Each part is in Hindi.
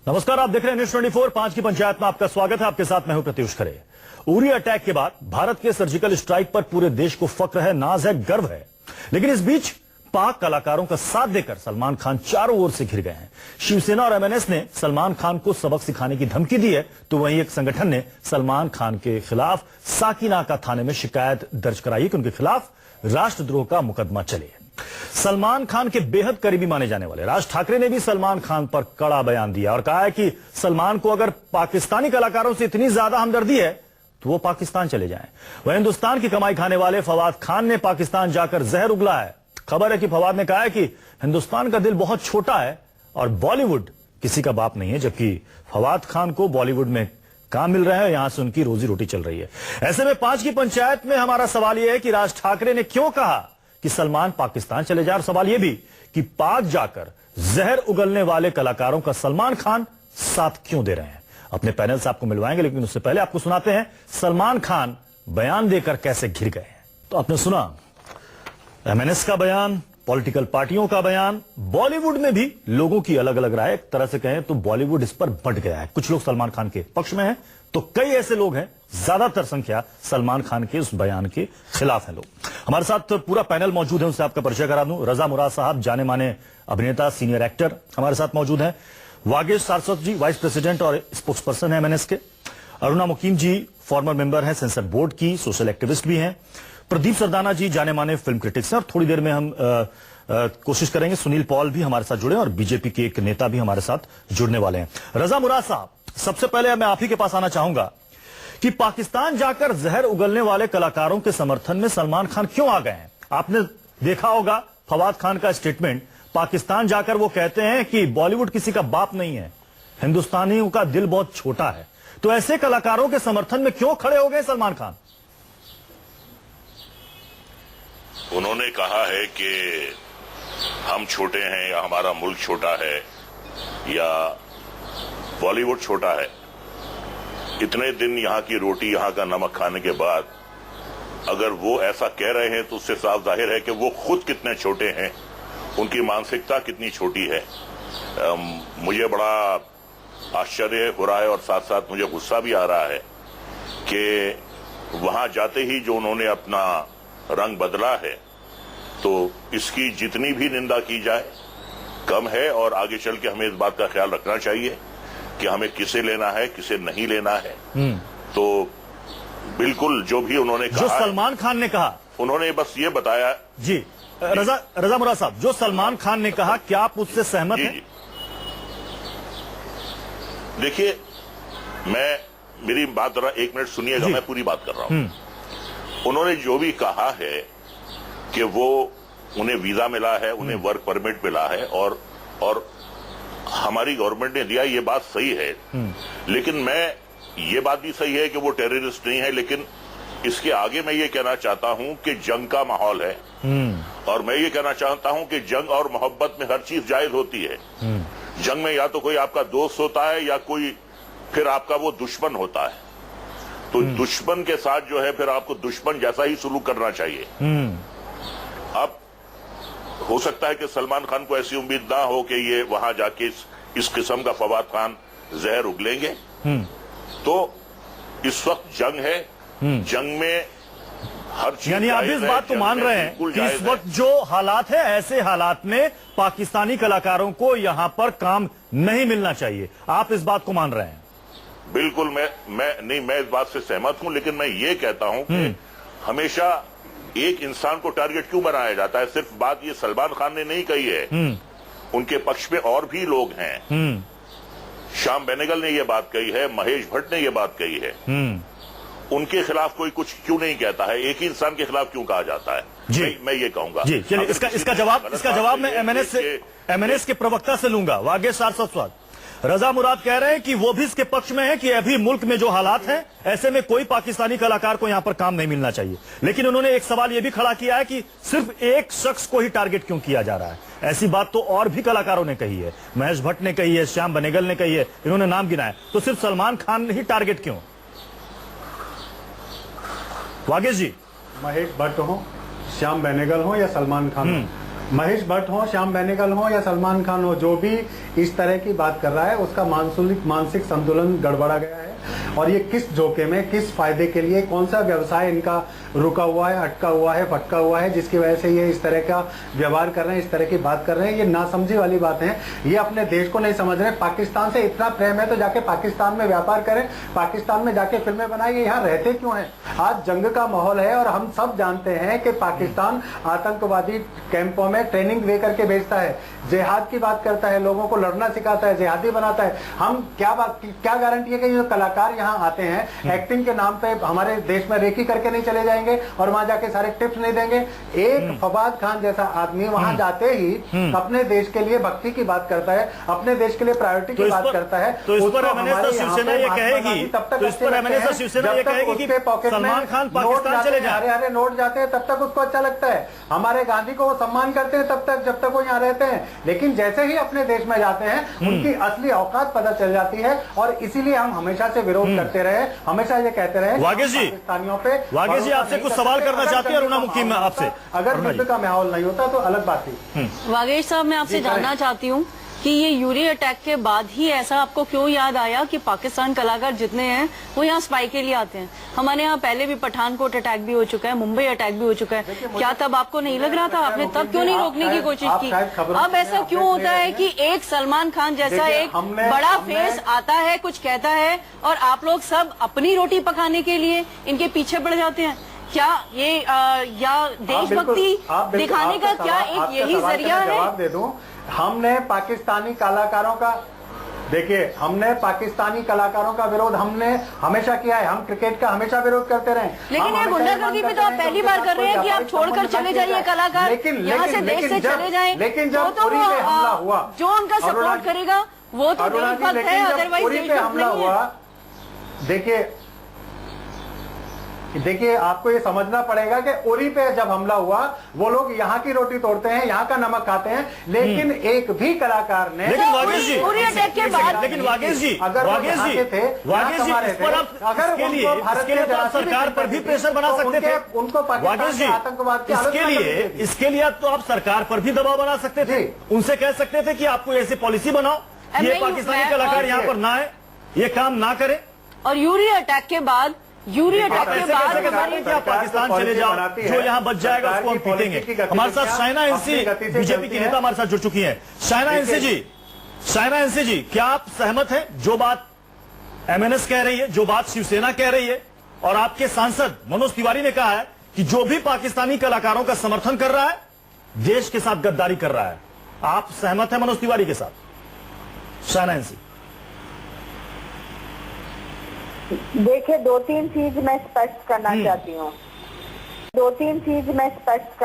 नमस्कार, आप देख रहे हैं न्यूज 24 5 की पंचायत में आपका स्वागत है। आपके साथ मैं हूं प्रत्युष खरे। उरी अटैक के बाद भारत के सर्जिकल स्ट्राइक पर पूरे देश को फक्र है, नाज है, गर्व है। लेकिन इस बीच पाक कलाकारों का साथ देकर सलमान खान चारों ओर से घिर गए हैं। शिवसेना और एमएनएस ने सलमान खान को सबक सिखाने की धमकी दी है, तो वहीं एक संगठन ने सलमान खान के खिलाफ साकिनाका थाने में शिकायत दर्ज कराई कि उनके खिलाफ राष्ट्रद्रोह का मुकदमा चले। सलमान खान के बेहद करीबी माने जाने वाले राज ठाकरे ने भी सलमान खान पर कड़ा बयान दिया और कहा है कि सलमान को अगर पाकिस्तानी कलाकारों से इतनी ज्यादा हमदर्दी है तो वो पाकिस्तान चले जाएं। वह हिंदुस्तान की कमाई खाने वाले फवाद खान ने पाकिस्तान जाकर जहर उगला है। खबर है कि फवाद ने कहा है कि हिंदुस्तान का दिल बहुत छोटा है और बॉलीवुड किसी का बाप नहीं है, जबकि फवाद खान को बॉलीवुड में काम मिल रहा है, यहां से उनकी रोजी रोटी चल रही है। ऐसे में 5 की पंचायत में हमारा सवाल यह है कि राज ठाकरे ने क्यों कहा कि सलमान पाकिस्तान चले जाए, और सवाल यह भी कि पाक जाकर जहर उगलने वाले कलाकारों का सलमान खान साथ क्यों दे रहे हैं। अपने पैनल से आपको मिलवाएंगे, लेकिन उससे पहले आपको सुनाते हैं सलमान खान बयान देकर कैसे घिर गए हैं। तो आपने सुना एमएनएस का बयान, पॉलिटिकल पार्टियों का बयान, बॉलीवुड में भी लोगों की अलग अलग राय। एक तरह से कहें तो बॉलीवुड इस पर बंट गया है। कुछ लोग सलमान खान के पक्ष में हैं, तो कई ऐसे लोग हैं, ज्यादातर संख्या सलमान खान के उस बयान के खिलाफ हैं। लोग हमारे साथ पूरा पैनल मौजूद है, उनसे आपका परिचय करा दूं। रजा मुराद साहब, जाने माने अभिनेता, सीनियर एक्टर, हमारे साथ मौजूद हैं। वागेश सारस्वत जी, वाइस प्रेसिडेंट और स्पोक्स पर्सन है एमएनएस के। अरुणा मुकीम जी, फॉर्मर मेंबर हैं सेंसर बोर्ड की, सोशल एक्टिविस्ट भी हैं। प्रदीप सरदाना जी, जाने माने फिल्म क्रिटिक्स हैं। और थोड़ी देर में हम कोशिश करेंगे सुनील पॉल भी हमारे साथ जुड़े और बीजेपी के एक नेता भी हमारे साथ जुड़ने वाले हैं। रजा मुराद साहब, सबसे पहले मैं आप ही के पास आना चाहूंगा कि पाकिस्तान जाकर जहर उगलने वाले कलाकारों के समर्थन में सलमान खान क्यों आ गए हैं। आपने देखा होगा फवाद खान का स्टेटमेंट, पाकिस्तान जाकर वो कहते हैं कि बॉलीवुड किसी का बाप नहीं है, हिंदुस्तानियों का दिल बहुत छोटा है। तो ऐसे कलाकारों के समर्थन में क्यों खड़े हो गए सलमान खान? उन्होंने कहा है कि हम छोटे हैं या हमारा मुल्क छोटा है या बॉलीवुड छोटा है। इतने दिन यहाँ की रोटी, यहाँ का नमक खाने के बाद अगर वो ऐसा कह रहे हैं तो उससे साफ जाहिर है कि वो खुद कितने छोटे हैं, उनकी मानसिकता कितनी छोटी है। मुझे बड़ा आश्चर्य हो रहा है और साथ साथ मुझे गुस्सा भी आ रहा है कि वहां जाते ही जो उन्होंने अपना रंग बदला है, तो इसकी जितनी भी निंदा की जाए कम है। और आगे चल के हमें इस बात का ख्याल रखना चाहिए कि हमें किसे लेना है, किसे नहीं लेना है। तो बिल्कुल जो भी उन्होंने कहा, जो सलमान खान ने कहा, उन्होंने बस ये बताया जी। रजा मुराद साहब, जो सलमान खान ने कहा, क्या आप उससे सहमत हैं? देखिए, मेरी बात जरा 1 मिनट सुनिएगा, मैं पूरी बात कर रहा हूं। उन्होंने जो भी कहा है कि वो उन्हें वीजा मिला है, उन्हें वर्क परमिट मिला है और हमारी गवर्नमेंट ने दिया, ये बात सही है। लेकिन ये बात भी सही है कि वो टेररिस्ट नहीं है, लेकिन इसके आगे मैं ये कहना चाहता हूं कि जंग का माहौल है और मैं ये कहना चाहता हूं कि जंग और मोहब्बत में हर चीज जायज होती है। जंग में या तो कोई आपका दोस्त होता है या कोई फिर आपका वो दुश्मन होता है। तो दुश्मन के साथ जो है फिर आपको दुश्मन जैसा ही सलूक करना चाहिए। अब हो सकता है कि सलमान खान को ऐसी उम्मीद ना हो कि ये वहां जाके इस किस्म का फवाद खान जहर उगलेंगे। तो इस वक्त जंग है, जंग में हर चीज, यानी आप इस बात को मान रहे हैं कि इस वक्त जो हालात है, ऐसे हालात में पाकिस्तानी कलाकारों को यहां पर काम नहीं मिलना चाहिए, आप इस बात को मान रहे हैं? बिल्कुल, मैं इस बात से सहमत हूं, लेकिन मैं ये कहता हूं कि हमेशा एक इंसान को टारगेट क्यों बनाया जाता है। सिर्फ बात ये सलमान खान ने नहीं कही है, उनके पक्ष में और भी लोग हैं। श्याम बेनेगल ने यह बात कही है, महेश भट्ट ने यह बात कही है। उनके खिलाफ कोई कुछ क्यों नहीं कहता है, एक ही इंसान के खिलाफ क्यों कहा जाता है? मैं ये कहूंगा जी। चलिए, इसका जवाब मैं एमएनएस के प्रवक्ता से लूंगा। वागेश सारस्वत, रजा मुराद कह रहे हैं कि वो भी इसके पक्ष में है कि अभी मुल्क में जो हालात हैं, ऐसे में कोई पाकिस्तानी कलाकार को यहां पर काम नहीं मिलना चाहिए। लेकिन उन्होंने एक सवाल यह भी खड़ा किया है कि सिर्फ एक शख्स को ही टारगेट क्यों किया जा रहा है। ऐसी बात तो और भी कलाकारों ने कही है, महेश भट्ट ने कही है, श्याम बेनेगल ने कही है, इन्होंने नाम गिनाया, तो सिर्फ सलमान खान ही टारगेट क्यों? वागेश जी, महेश भट्ट हो, श्याम बेनेगल हो या सलमान खान हो, महेश भट्ट हो, श्याम बेनेगल हो या सलमान खान हो, जो भी इस तरह की बात कर रहा है उसका मानसिक संतुलन गड़बड़ा गया है। और ये किस झोंके में, किस फायदे के लिए, कौन सा व्यवसाय इनका रुका हुआ है, अटका हुआ है, फटका हुआ है, जिसकी वजह से ये इस तरह का व्यवहार कर रहे हैं, इस तरह की बात कर रहे हैं। ये नासमझी वाली बात है। ये अपने देश को नहीं समझ रहे। पाकिस्तान से इतना प्रेम है तो जाके पाकिस्तान में व्यापार करें, पाकिस्तान में जाके फिल्में बनाइए। यहाँ रहते क्यों हैं? आज जंग का माहौल है और हम सब जानते हैं कि पाकिस्तान आतंकवादी कैंपों में ट्रेनिंग दे करके भेजता है, जिहाद की बात करता है, लोगों को लड़ना सिखाता है, जिहादी बनाता है। हम क्या गारंटी है कि ये कलाकार यहाँ आते हैं एक्टिंग के नाम पे हमारे देश में रेकी करके नहीं चले जाएंगे और वहां जाके सारे टिप्स नहीं देंगे? एक फवाद खान जैसा आदमी वहां जाते ही अपने देश के लिए भक्ति की बात करता है, अपने देश के लिए प्रायोरिटी की बात करता है। तो इस पर शिवसेना ये कहेगी, तब तक शिवसेना ये कहेगी कि पॉकेट में पाकिस्तान चले जा रहे हरे नोट जाते हैं, तब तक उसको अच्छा लगता है। हमारे गांधी को वो सम्मान करते हैं तब तक, जब तक वो यहाँ रहते हैं। लेकिन जैसे ही अपने देश में जाते हैं उनकी असली औकात पता चल जाती है। और इसीलिए हम हमेशा से विरोध करते रहे, हमेशा ये कहते रहे वागेश जी, पाकिस्तानियों पे। वागेश जी आपसे कुछ सवाल करना चाहती है अरुणा मुकीम आपसे। अगर युद्ध का माहौल नहीं होता तो अलग बात थी। वागेश साहब, मैं आपसे जानना चाहती हूँ कि ये यूरी अटैक के बाद ही ऐसा आपको क्यों याद आया कि पाकिस्तान कलाकार जितने हैं वो यहाँ स्पाई के लिए आते हैं? हमारे यहाँ पहले भी पठानकोट अटैक भी हो चुका है, मुंबई अटैक भी हो चुका है। क्या तब आपको नहीं लग रहा था? आपने तब क्यों नहीं रोकने की कोशिश की? अब ऐसा क्यों होता है कि एक सलमान खान जैसा एक बड़ा फेस आता है, कुछ कहता है, और आप लोग सब अपनी रोटी पकाने के लिए इनके पीछे पड़ जाते हैं? क्या ये या देशभक्ति दिखाने का क्या एक यही जरिया है? जवाब दे दूं, हमने पाकिस्तानी कलाकारों का, देखिए, हमने पाकिस्तानी कलाकारों का विरोध हमने हमेशा किया है। हम क्रिकेट का हमेशा विरोध करते रहे। लेकिन ये गुंडागर्दी भी तो आप पहली बार कर रहे हैं कि आप छोड़कर चले जाइए कलाकार, यहाँ से देश से चले जाएं। लेकिन जब उरी पे हमला हुआ, जो उनका सपोर्ट करेगा वो तो देशभक्त है, अदरवाइज देशभक्त नहीं है। देखिए, आपको ये समझना पड़ेगा कि उरी पे जब हमला हुआ वो लोग यहाँ की रोटी तोड़ते हैं, यहाँ का नमक खाते हैं, लेकिन एक भी कलाकार ने, लेकिन वागेश जी, उरी अटैक के बाद, लेकिन वागेश जी, अगर वागेश जी, इसके लिए तो आप सरकार पर भी प्रेशर बना सकते थे। उनको वागेश जी, आतंकवाद इसके लिए तो आप सरकार पर भी दबाव बना सकते थे। उनसे कह सकते थे कि आपको ऐसी पॉलिसी बनाओ, ये पाकिस्तानी कलाकार यहाँ पर ना आए, ये काम ना करे। और यूरी अटैक के बाद आप पाकिस्तान चले जाओ, जो यहाँ बच जाएगा उसको हम पीटेंगे। हमारे साथ शाइना एनसी, बीजेपी की नेता हमारे साथ जुड़ चुकी हैं। शाइना एनसी जी, क्या आप सहमत हैं जो बात एमएनएस कह रही है, जो बात शिवसेना कह रही है, और आपके सांसद मनोज तिवारी ने कहा है कि जो भी पाकिस्तानी कलाकारों का समर्थन कर रहा है देश के साथ गद्दारी कर रहा है? आप सहमत हैं मनोज तिवारी के साथ? शाइना एनसी, देखिए, दो तीन चीज मैं स्पष्ट करना चाहती हूँ। दो तीन चीज मैं स्पष्ट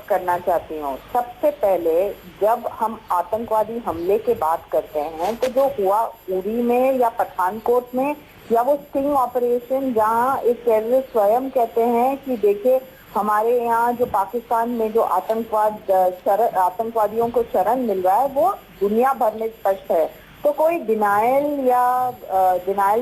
करना चाहती हूँ। सबसे पहले, जब हम आतंकवादी हमले की बात करते हैं तो जो हुआ उरी में या पठानकोट में, या वो स्टिंग ऑपरेशन जहाँ एक टेररिस्ट स्वयं कहते हैं कि देखिए हमारे यहाँ जो पाकिस्तान में जो आतंकवादियों को शरण मिल रहा है वो दुनिया भर में स्पष्ट है। तो कोई डिनायल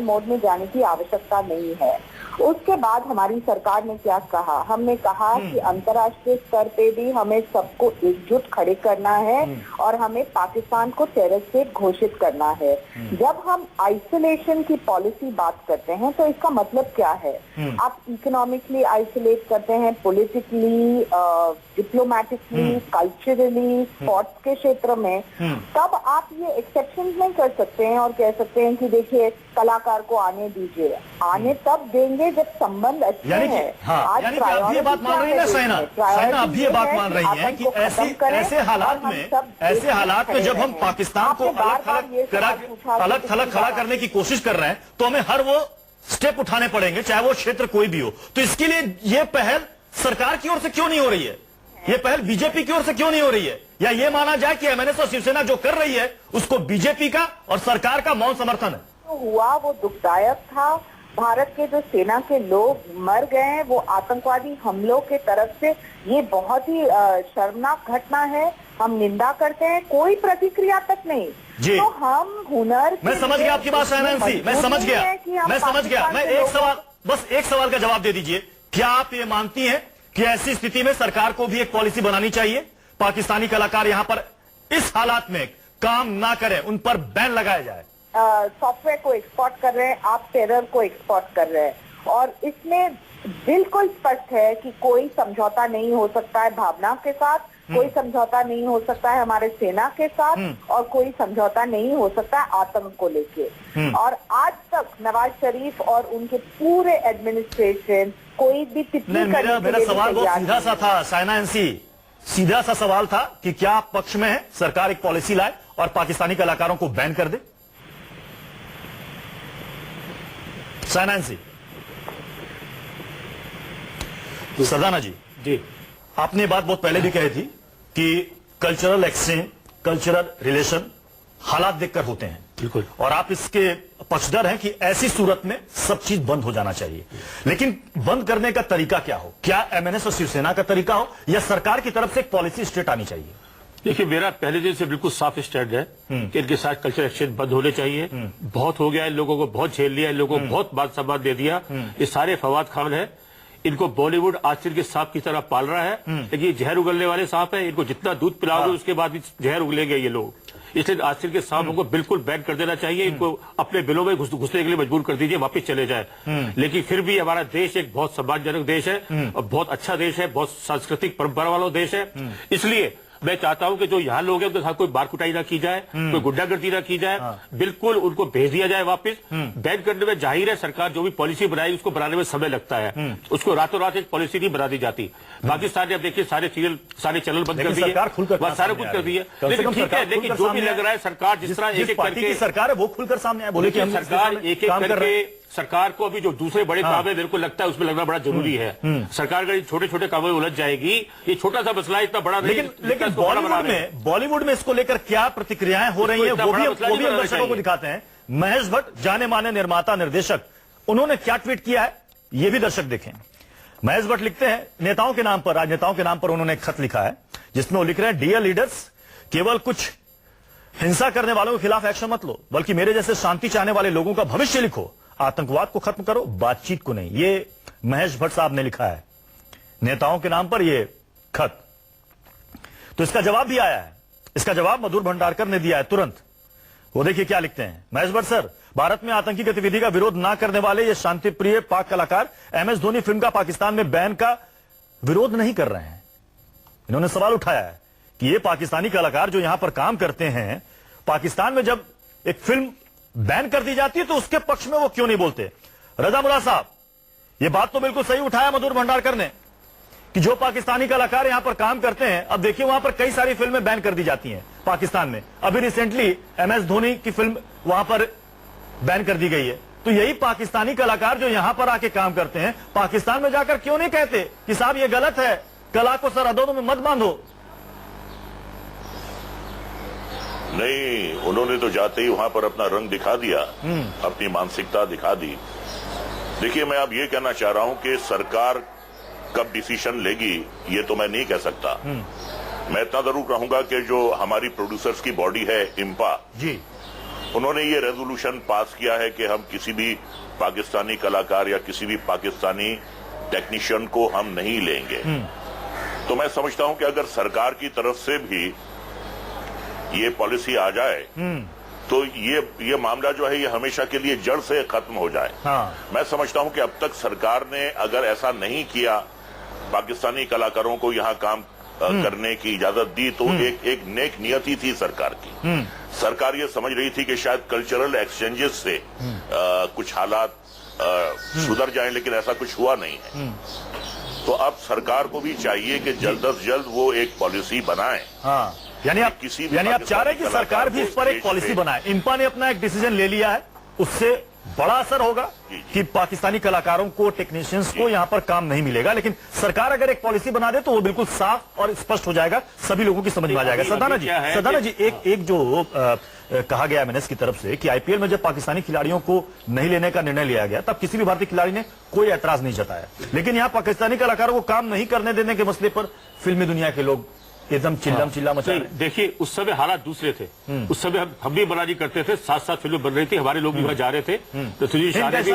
मोड में जाने की आवश्यकता नहीं है। उसके बाद हमारी सरकार ने क्या कहा? हमने कहा कि अंतर्राष्ट्रीय स्तर पे भी हमें सबको एकजुट खड़े करना है और हमें पाकिस्तान को टेररिस्ट स्टेट घोषित करना है। जब हम आइसोलेशन की पॉलिसी बात करते हैं तो इसका मतलब क्या है? आप इकोनॉमिकली आइसोलेट करते हैं, पॉलिटिकली, डिप्लोमेटिकली, कल्चरली, स्पोर्ट्स के क्षेत्र में, तब आप ये एक्सेप्शन नहीं कर सकते हैं और कह सकते हैं कि देखिए कलाकार को आने दीजिए। आने तब देंगे जब संबंध अच्छे हैं। आज आप ये बात मान रही है ना शाइना, आप भी ये बात मान रही हैं कि ऐसे हालात में जब हम पाकिस्तान को अलग थलग खड़ा करने की कोशिश कर रहे हैं तो हमें हर वो स्टेप उठाने पड़ेंगे, चाहे वो क्षेत्र कोई भी हो। तो इसके लिए ये पहल सरकार की ओर से क्यों नहीं हो रही है? ये पहल बीजेपी की ओर से क्यों नहीं हो रही है? या ये माना जाए कि एमएनएस और शिवसेना जो कर रही है उसको बीजेपी का और सरकार का मौन समर्थन है? हुआ वो दुखदायक था। भारत के जो सेना के लोग मर गए हैं वो आतंकवादी हमलों के तरफ से, ये बहुत ही शर्मनाक घटना है। हम निंदा करते हैं, कोई प्रतिक्रिया तक नहीं जी। तो हम हुनर, मैं समझ गया आपकी बात शाइना एनसी, मैं समझ गया। मैं एक सवाल, बस एक सवाल का जवाब दे दीजिए। क्या आप ये मानती हैं कि ऐसी स्थिति में सरकार को भी एक पॉलिसी बनानी चाहिए, पाकिस्तानी कलाकार यहां पर इस हालात में काम ना करें, उन पर बैन लगाया जाए। सॉफ्टवेयर को एक्सपोर्ट कर रहे हैं, आप टेरर को एक्सपोर्ट कर रहे हैं, और इसमें बिल्कुल स्पष्ट है कि कोई समझौता नहीं हो सकता है भावना के साथ, कोई समझौता नहीं हो सकता है हमारे सेना के साथ, और कोई समझौता नहीं हो सकता है आतंक को लेके। और आज तक नवाज शरीफ और उनके पूरे एडमिनिस्ट्रेशन कोई भी टिप्पणी करने मेरा सवाल बहुत सीधा सा था साइना एनसी, सीधा सा सवाल था कि क्या आप पक्ष में है सरकार एक पॉलिसी लाए और पाकिस्तानी कलाकारों को बैन कर दे? साइना एनसी। सरदाना जी, आपने ये बात बहुत पहले भी कही थी कि कल्चरल एक्सचेंज, कल्चरल रिलेशन हालात देखकर होते हैं, बिल्कुल, और आप इसके पक्षधर हैं कि ऐसी सूरत में सब चीज बंद हो जाना चाहिए। लेकिन बंद करने का तरीका क्या हो? क्या एमएनएस और शिवसेना का तरीका हो, या सरकार की तरफ से एक पॉलिसी स्टेट आनी चाहिए? देखिए, मेरा पहले दिन से बिल्कुल साफ स्टैंड है कि इनके साथ कल्चर एक्सचेंज बंद होने चाहिए। बहुत हो गया, इन लोगों को बहुत झेल लिया, इन लोगों को बहुत बात सम्मान दे दिया। ये सारे फवाद खान है, इनको बॉलीवुड आसिर के सांप की तरह पाल रहा है, लेकिन ये जहर उगलने वाले सांप है। इनको जितना दूध पिलाओगे उसके बाद भी जहर उगलेंगे ये लोग। इसलिए आसिर के सांपों को बिल्कुल बैन कर देना चाहिए। इनको अपने बिलों में घुसने के लिए मजबूर कर दीजिए, वापस चले जाए। लेकिन फिर भी हमारा देश एक बहुत सम्मानजनक देश है और बहुत अच्छा देश है, बहुत सांस्कृतिक परंपरा वाला देश है। इसलिए मैं चाहता हूं कि जो यहाँ लोग हैं उनके साथ कोई मार कुटाई ना की जाए, कोई गुंडागर्दी ना की जाए, बिल्कुल उनको भेज दिया जाए वापस। बैन करने में जाहिर है सरकार जो भी पॉलिसी बनाएगी उसको बनाने में समय लगता है, उसको रातों रात एक पॉलिसी नहीं बना दी जाती। पाकिस्तान ने अब देखिए सारे सीरियल, सारे चैनल बंद कर दिए, सारा कुछ कर दिया। लेकिन ठीक है, लेकिन जो भी लग रहा है सरकार जिस तरह एक एक करके सरकार है वो खुलकर सामने आए, बोले कि सरकार एक एक करके सरकार को अभी जो दूसरे बड़े काम है मेरे को लगता है उसमें लगना बड़ा जरूरी है। सरकार अगर छोटे छोटे कामों में उलझ जाएगी, ये छोटा सा मसला इतना बड़ा नहीं। लेकिन बॉलीवुड में इसको लेकर क्या प्रतिक्रियाएं हो रही हैं वो भी हम दर्शकों को दिखाते हैं। महेश भट्ट, जाने माने निर्माता निर्देशक, उन्होंने क्या ट्वीट किया है ये भी दर्शक देखें। महेश भट्ट लिखते हैं नेताओं के नाम पर, राजनेताओं के नाम पर उन्होंने एक खत लिखा है जिसमें वो लिख रहे हैं, डियर लीडर्स, केवल कुछ हिंसा करने वालों के खिलाफ एक्शन मत लो, बल्कि मेरे जैसे शांति चाहने वाले लोगों का भविष्य लिखो। आतंकवाद को खत्म करो, बातचीत को नहीं। ये महेश भट्ट साहब ने लिखा है नेताओं के नाम पर ये खत। तो इसका जवाब भी आया है, इसका जवाब मधुर भंडारकर ने दिया है तुरंत। वो देखिए क्या लिखते हैं महेश भट्ट सर, भारत में आतंकी गतिविधि का विरोध ना करने वाले ये शांति प्रिय पाक कलाकार एमएस धोनी फिल्म का पाकिस्तान में बैन का विरोध नहीं कर रहे हैं। इन्होंने सवाल उठाया है कि ये पाकिस्तानी कलाकार जो यहां पर काम करते हैं, पाकिस्तान में जब एक फिल्म बैन कर दी जाती है तो उसके पक्ष में वो क्यों नहीं बोलते? रजा मुल्ला साहब, ये बात तो बिल्कुल सही उठाया मधुर भंडारकर ने कि जो पाकिस्तानी कलाकार यहां पर काम करते हैं, अब देखिए वहां पर कई सारी फिल्में बैन कर दी जाती हैं पाकिस्तान में। अभी रिसेंटली एमएस धोनी की फिल्म वहां पर बैन कर दी गई है। तो यही पाकिस्तानी कलाकार जो यहां पर आके काम करते हैं, पाकिस्तान में जाकर क्यों नहीं कहते कि साहब ये गलत है, कला को सरहदों में मत बांधो? नहीं, उन्होंने तो जाते ही वहां पर अपना रंग दिखा दिया, अपनी मानसिकता दिखा दी। देखिए, मैं अब ये कहना चाह रहा हूं कि सरकार कब डिसीजन लेगी ये तो मैं नहीं कह सकता। मैं इतना जरूर कहूंगा कि जो हमारी प्रोड्यूसर्स की बॉडी है इम्पा जी, उन्होंने ये रेजोल्यूशन पास किया है कि हम किसी भी पाकिस्तानी कलाकार या किसी भी पाकिस्तानी टेक्नीशियन को हम नहीं लेंगे। तो मैं समझता हूं कि अगर सरकार की तरफ से भी ये पॉलिसी आ जाए तो ये मामला जो है ये हमेशा के लिए जड़ से खत्म हो जाए। मैं समझता हूं कि अब तक सरकार ने अगर ऐसा नहीं किया, पाकिस्तानी कलाकारों को यहां काम करने की इजाजत दी, तो एक नेक नियति थी सरकार की। सरकार ये समझ रही थी कि शायद कल्चरल एक्सचेंजेस से कुछ हालात सुधर जाएं, लेकिन ऐसा कुछ हुआ नहीं है। तो अब सरकार को भी चाहिए कि जल्द अज जल्द वो एक पॉलिसी बनाए। यानी आप चाह रहे हैं कि सरकार भी इस पर एक पॉलिसी बनाए। इम्पा ने अपना एक डिसीजन ले लिया है, उससे बड़ा असर होगा कि पाकिस्तानी कलाकारों को, टेक्नीशियंस को यहां पर काम नहीं मिलेगा। लेकिन सरकार अगर एक पॉलिसी बना दे तो वो बिल्कुल साफ और स्पष्ट हो जाएगा, सभी लोगों की समझ में आ जाएगा। सरदाना जी, एक जो कहा गया एमएनएस की तरफ से कि आईपीएल में जब पाकिस्तानी खिलाड़ियों को नहीं लेने का निर्णय लिया गया तब किसी भी भारतीय खिलाड़ी ने कोई ऐतराज नहीं जताया, लेकिन यहां पाकिस्तानी कलाकारों को काम नहीं करने देने के मसले पर फिल्मी दुनिया के लोग एकदम चिल्ला मचा रहे हैं। देखिए उस समय हालात दूसरे थे। उस समय हम भी बराबरी करते थे, साथ साथ फिल्में बन रही थी, हमारे लोग भी वहां जा रहे थे। तो सुनील शाह ने भी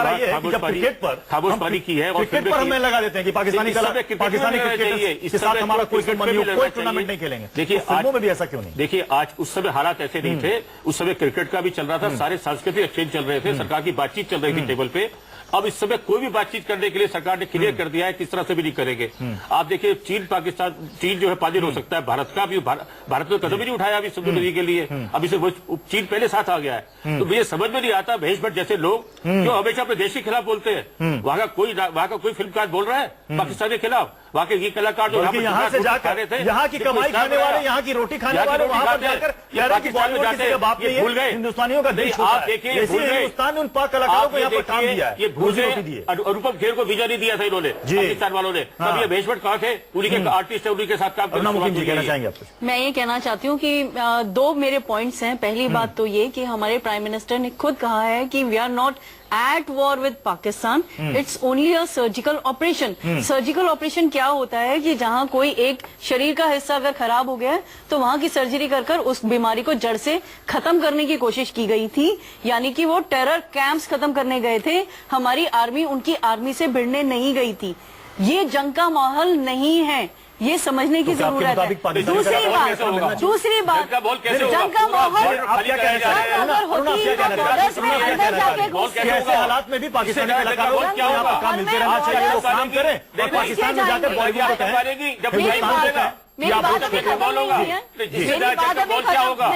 खामोश की है और क्रिकेट पर हमें लगा देते हैं कि पाकिस्तानी क्रिकेट के साथ हमारा कोई टूर्नामेंट नहीं खेलेंगे। देखिए फिल्मों में भी ऐसा क्यों नहीं? देखिए आज उस समय हालात ऐसे नहीं थे। उस समय क्रिकेट का भी चल रहा था, सारे सांस्कृतिक एक्सचेंज चल रहे थे, सरकार की बातचीत चल रही थी टेबल पे। अब इस समय कोई भी बातचीत करने के लिए सरकार ने क्लियर कर दिया है किस तरह से भी नहीं करेंगे। आप देखिए चीन पाकिस्तान, चीन जो है पाजिर हो सकता है, भारत का भी भारत ने कदम ही नहीं उठाया अभी सिंधु नदी के लिए। अभी से चीन पहले साथ आ गया है। तो मुझे समझ में नहीं आता महेश भट्ट जैसे लोग जो हमेशा अपने देश के खिलाफ बोलते हैं, वहां का कोई फिल्मकार बोल रहा है पाकिस्तान के खिलाफ? वहां के ये कलाकार जो यहाँ से जाकर यहाँ की कमाई खाने वाले, यहाँ की रोटी खाने वाले वहां पर जाकर पाकिस्तान में जाते हैं, बाप ने भूल गए हिंदुस्तानियों का देश आप देखिए हिंदुस्तान ने उन पाक कलाकारों को यहाँ पर काम दिया है, ये भूल गए। अनुपम खेर को वीजा नहीं दिया था इन्होंने, पाकिस्तान वालों ने। तब ये महेश भट्ट कहाँ थे? उन्हीं के आर्टिस्ट है, उन्हीं के साथ काम करना। कहना चाहेंगे आप? मैं ये कहना चाहती हूँ कि दो मेरे पॉइंट्स हैं। पहली बात तो ये कि हमारे प्राइम मिनिस्टर ने खुद कहा है कि we are not at war with Pakistan, it's only a surgical operation. Surgical operation क्या होता है कि जहां कोई एक शरीर का हिस्सा अगर खराब हो गया है तो वहां की सर्जरी कर उस बीमारी को जड़ से खत्म करने की कोशिश की गई थी। यानी कि वो टेरर कैंप्स खत्म करने गए थे। हमारी आर्मी उनकी आर्मी से भिड़ने नहीं गई थी। ये जंग का माहौल नहीं है, ये समझने की जरूरत है। दूसरी बात जंग का माहौल ऐसे हालात में भी पाकिस्तानी कलाकारों को क्या होगा? काम मिलते रहना चाहिए, वो काम करें और पाकिस्तान में जाकर बॉलीवुड को कहें मेरी बात अभी खत्म नहीं हुई है।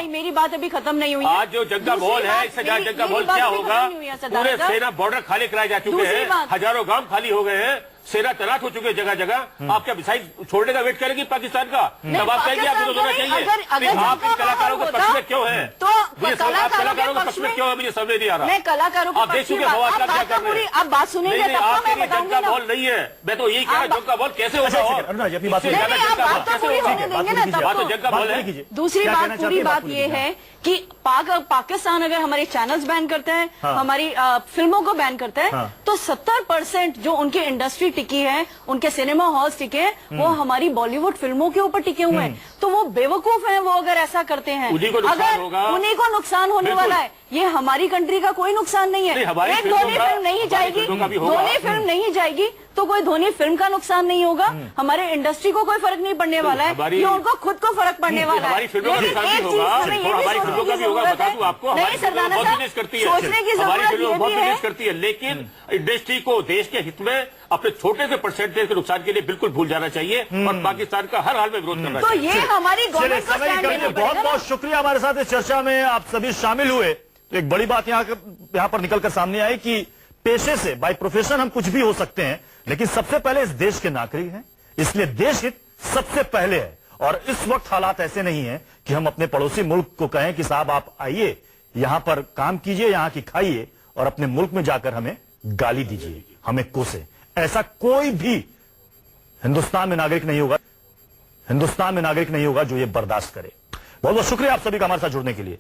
मेरी बात अभी खत्म नहीं हुई है। आज जो जंग का माहौल है, इससे जंग का माहौल क्या होगा? पूरे सेना बॉर्डर खाली कराए जा चुके हैं, हजारों गांव खाली हो गए हैं, सेना तैनात हो चुके हैं जगह जगह। आप क्या मिसाइल छोड़ने का वेट करेंगे पाकिस्तान का? तब आप कहेंगे आपको तो होना चाहिए। आप इन कलाकारों के पक्ष में क्यों है? तो कलाकारों के पक्ष में क्यों है? मुझे समझ नहीं आ रहा। मैं कलाकारों को आप देश के फवाद का क्या कर रहे हैं? आप बात सुनेंगे तब तो मैं जंग बताऊंगी का ना। माहौल नहीं है। मैं तो यही कह रहा हूं, जंग का माहौल कैसे होगा? अपनी बात दूसरी बात पूरी बात ये है कि पाकिस्तान अगर हमारे चैनल्स बैन करता है, हमारी फिल्मों को बैन करता है, तो 70% जो उनकी इंडस्ट्री टिकी है, उनके सिनेमा हॉल्स टिके हैं, वो हमारी बॉलीवुड फिल्मों के ऊपर टिके हुए हैं। तो वो बेवकूफ हैं वो अगर ऐसा करते हैं। अगर उन्हीं को नुकसान होने वाला है, ये हमारी कंट्री का कोई नुकसान नहीं है। एक धोनी फिल्म नहीं जाएगी, धोनी फिल्म नहीं जाएगी तो कोई धोनी फिल्म का नुकसान नहीं होगा, हमारे इंडस्ट्री को कोई फर्क नहीं पड़ने वाला है, ये उनको खुद को फर्क पड़ने वाला है। लेकिन एक चीज हमें ये भी सोचने की जरूरत है, नहीं सरदाना साहब, सोचने की जरूरत करती है, लेकिन इंडस्ट्री को देश के हित में अपने छोटे से परसेंटेज के नुकसान के लिए बिल्कुल भूल जाना चाहिए और पाकिस्तान का हर हाल में विरोध करना चाहिए। तो ये हमारी गवर्नमेंट का स्टैंड है। बहुत बहुत शुक्रिया हमारे साथ इस चर्चा में आप सभी शामिल हुए। तो एक बड़ी बात यहाँ पर निकलकर सामने आई कि पेशे से बाय प्रोफेशन हम कुछ भी हो सकते हैं, लेकिन सबसे पहले इस देश के नागरिक हैं, इसलिए देश हित सबसे पहले है। और इस वक्त हालात ऐसे नहीं है कि हम अपने पड़ोसी मुल्क को कहें कि साहब आप आइए यहां पर काम कीजिए, यहां की खाइए और अपने मुल्क में जाकर हमें गाली दीजिए, हमें कोसे। ऐसा कोई भी हिंदुस्तान में नागरिक नहीं होगा जो ये बर्दाश्त करे। बहुत बहुत शुक्रिया आप सभी का हमारे साथ जुड़ने के लिए।